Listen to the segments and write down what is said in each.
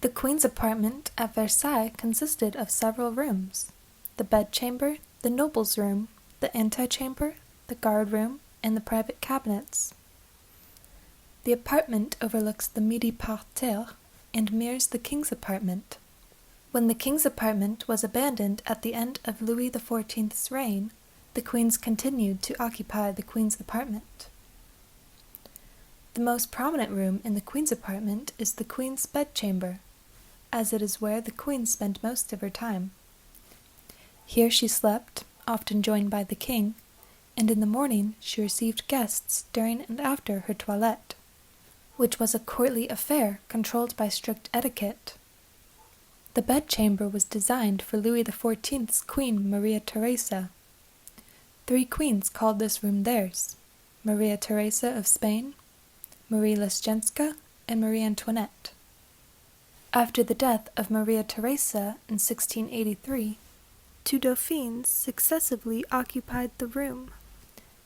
The Queen's apartment at Versailles consisted of several rooms: the bedchamber, the noble's room, the antechamber, the guard room, and the private cabinets. The apartment overlooks the midi parterre and mirrors the king's apartment. When the king's apartment was abandoned at the end of Louis XIV's reign, the queens continued to occupy the queen's apartment. The most prominent room in the queen's apartment is the Queens Bedchamber, as it is where the queen spent most of her time. Here she slept, often joined by the king, and in the morning she received guests during and after her toilette, which was a courtly affair controlled by strict etiquette. The bedchamber was designed for Louis XIV's Queen Maria Theresa. 3 queens called this room theirs: Maria Theresa of Spain, Marie Leschenska, and Marie Antoinette. After the death of Maria Theresa in 1683, 2 dauphines successively occupied the room: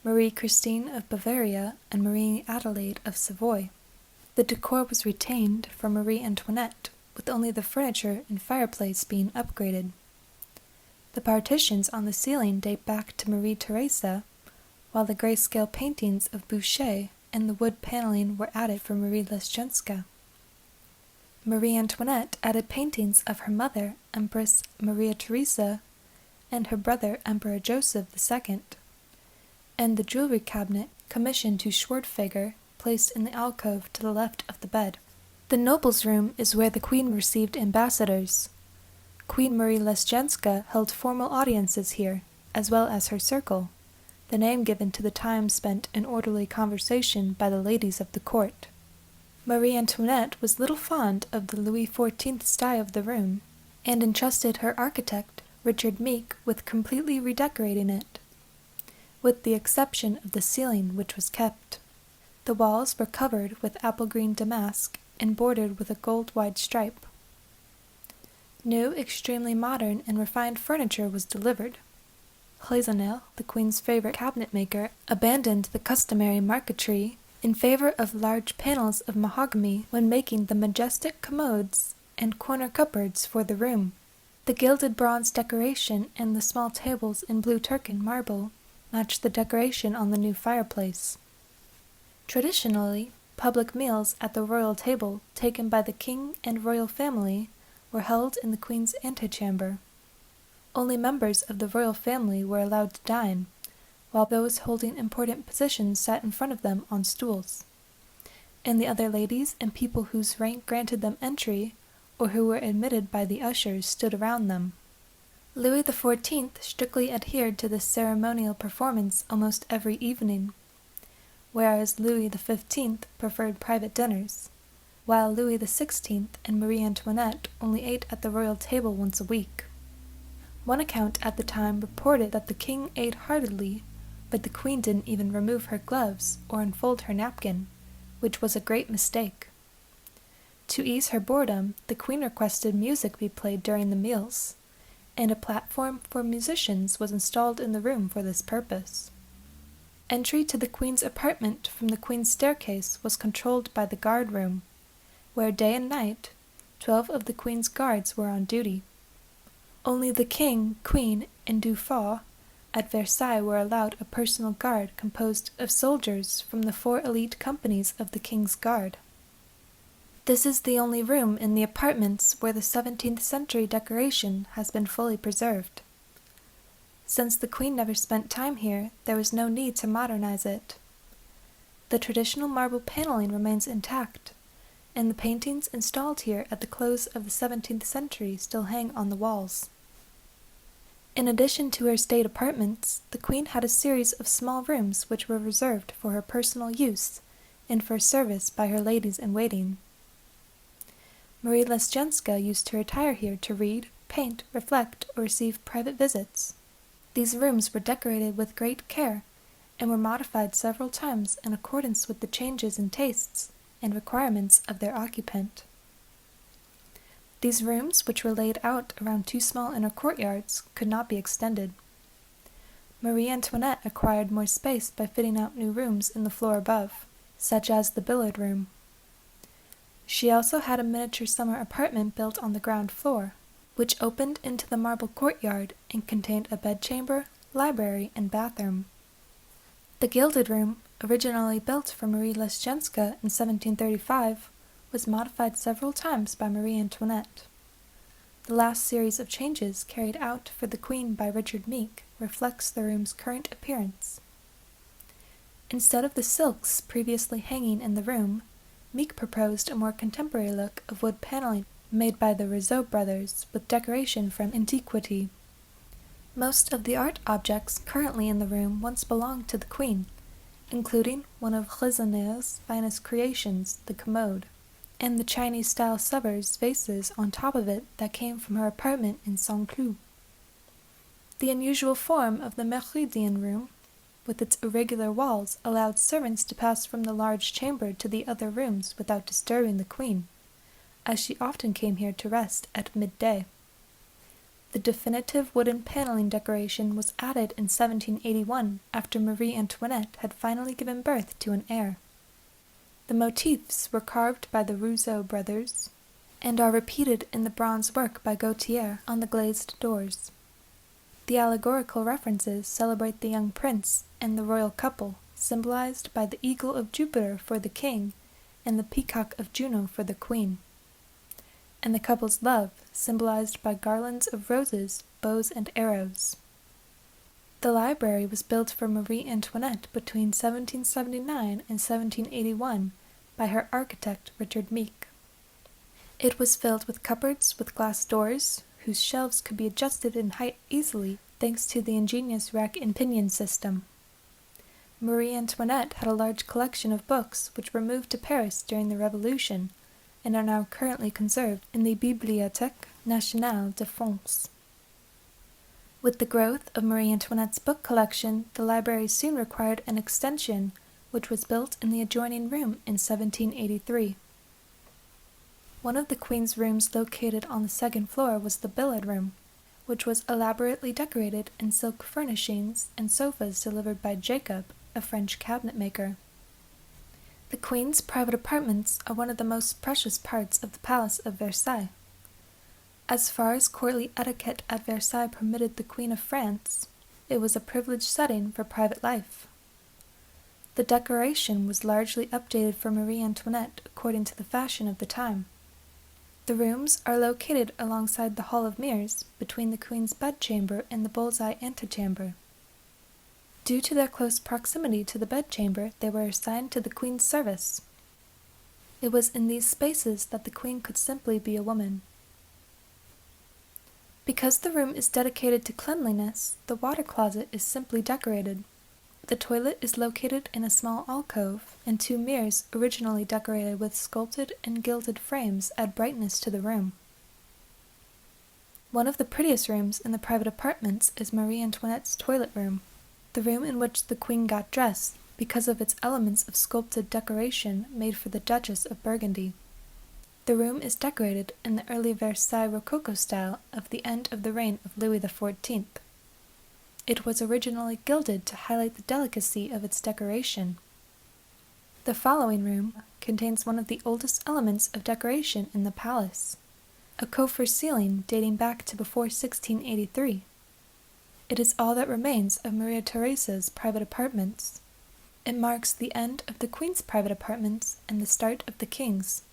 Marie Christine of Bavaria and Marie Adelaide of Savoy. The decor was retained for Marie Antoinette, with only the furniture and fireplace being upgraded. The partitions on the ceiling date back to Marie Theresa, while the grayscale paintings of Boucher and the wood paneling were added for Marie Leschenska. Marie Antoinette added paintings of her mother, Empress Maria Theresa, and her brother, Emperor Joseph II, and the jewelry cabinet, commissioned to Schwartfeger, placed in the alcove to the left of the bed. The noble's room is where the queen received ambassadors. Queen Marie Leschenska held formal audiences here, as well as her circle, the name given to the time spent in orderly conversation by the ladies of the court. Marie Antoinette was little fond of the Louis XIV style of the room, and entrusted her architect, Richard Meek, with completely redecorating it, with the exception of the ceiling, which was kept. The walls were covered with apple-green damask and bordered with a gold-wide stripe. New, extremely modern and refined furniture was delivered. Cloisonnel, the queen's favorite cabinet-maker, abandoned the customary marquetry in favor of large panels of mahogany when making the majestic commodes and corner cupboards for the room. The gilded bronze decoration and the small tables in blue Turkin marble matched the decoration on the new fireplace. Traditionally, public meals at the royal table taken by the king and royal family were held in the queen's antechamber. Only members of the royal family were allowed to dine, while those holding important positions sat in front of them on stools, and the other ladies and people whose rank granted them entry or who were admitted by the ushers stood around them. Louis XIV strictly adhered to this ceremonial performance almost every evening, whereas Louis XV preferred private dinners, while Louis XVI and Marie Antoinette only ate at the royal table once a week. One account at the time reported that the king ate heartily, but the queen didn't even remove her gloves or unfold her napkin, which was a great mistake. To ease her boredom, the queen requested music be played during the meals, and a platform for musicians was installed in the room for this purpose. Entry to the queen's apartment from the queen's staircase was controlled by the guard room, where day and night 12 of the queen's guards were on duty. Only the king, queen, and Dauphin at Versailles were allowed a personal guard composed of soldiers from the 4 elite companies of the king's guard. This is the only room in the apartments where the 17th century decoration has been fully preserved. Since the queen never spent time here, there was no need to modernize it. The traditional marble paneling remains intact, and the paintings installed here at the close of the 17th century still hang on the walls. In addition to her state apartments, the queen had a series of small rooms which were reserved for her personal use and for service by her ladies-in-waiting. Marie Leschenska used to retire here to read, paint, reflect, or receive private visits. These rooms were decorated with great care and were modified several times in accordance with the changes in tastes and requirements of their occupant. These rooms, which were laid out around 2 small inner courtyards, could not be extended. Marie Antoinette acquired more space by fitting out new rooms in the floor above, such as the billiard room. She also had a miniature summer apartment built on the ground floor, which opened into the marble courtyard and contained a bedchamber, library, and bathroom. The Gilded Room, originally built for Marie Leschenska in 1735, was modified several times by Marie Antoinette. The last series of changes carried out for the Queen by Richard Meek reflects the room's current appearance. Instead of the silks previously hanging in the room, Meek proposed a more contemporary look of wood paneling made by the Rousseau brothers with decoration from antiquity. Most of the art objects currently in the room once belonged to the Queen, including one of Raisonnier's finest creations, the commode, and the Chinese-style Sevres vases on top of it that came from her apartment in Saint-Cloud. The unusual form of the méridienne room, with its irregular walls, allowed servants to pass from the large chamber to the other rooms without disturbing the Queen, as she often came here to rest at midday. The definitive wooden paneling decoration was added in 1781 after Marie Antoinette had finally given birth to an heir. The motifs were carved by the Rousseau brothers and are repeated in the bronze work by Gautier on the glazed doors. The allegorical references celebrate the young prince and the royal couple, symbolized by the eagle of Jupiter for the king and the peacock of Juno for the queen, and the couple's love, symbolized by garlands of roses, bows, and arrows. The library was built for Marie Antoinette between 1779 and 1781 by her architect Richard Meek. It was filled with cupboards with glass doors, whose shelves could be adjusted in height easily thanks to the ingenious rack and pinion system. Marie Antoinette had a large collection of books which were moved to Paris during the Revolution and are now currently conserved in the Bibliothèque Nationale de France. With the growth of Marie Antoinette's book collection, the library soon required an extension, which was built in the adjoining room in 1783. One of the Queen's rooms located on the second floor was the Billet Room, which was elaborately decorated in silk furnishings and sofas delivered by Jacob, a French cabinet maker. The Queen's private apartments are one of the most precious parts of the Palace of Versailles. As far as courtly etiquette at Versailles permitted the Queen of France, it was a privileged setting for private life. The decoration was largely updated for Marie Antoinette according to the fashion of the time. The rooms are located alongside the Hall of Mirrors, between the Queen's bedchamber and the bullseye antechamber. Due to their close proximity to the bedchamber, they were assigned to the Queen's service. It was in these spaces that the Queen could simply be a woman. Because the room is dedicated to cleanliness, the water closet is simply decorated. The toilet is located in a small alcove, and two mirrors originally decorated with sculpted and gilded frames add brightness to the room. One of the prettiest rooms in the private apartments is Marie Antoinette's toilet room, the room in which the Queen got dressed because of its elements of sculpted decoration made for the Duchess of Burgundy. The room is decorated in the early Versailles Rococo style of the end of the reign of Louis XIV. It was originally gilded to highlight the delicacy of its decoration. The following room contains one of the oldest elements of decoration in the palace, a coffer ceiling dating back to before 1683. It is all that remains of Maria Theresa's private apartments. It marks the end of the Queen's private apartments and the start of the King's.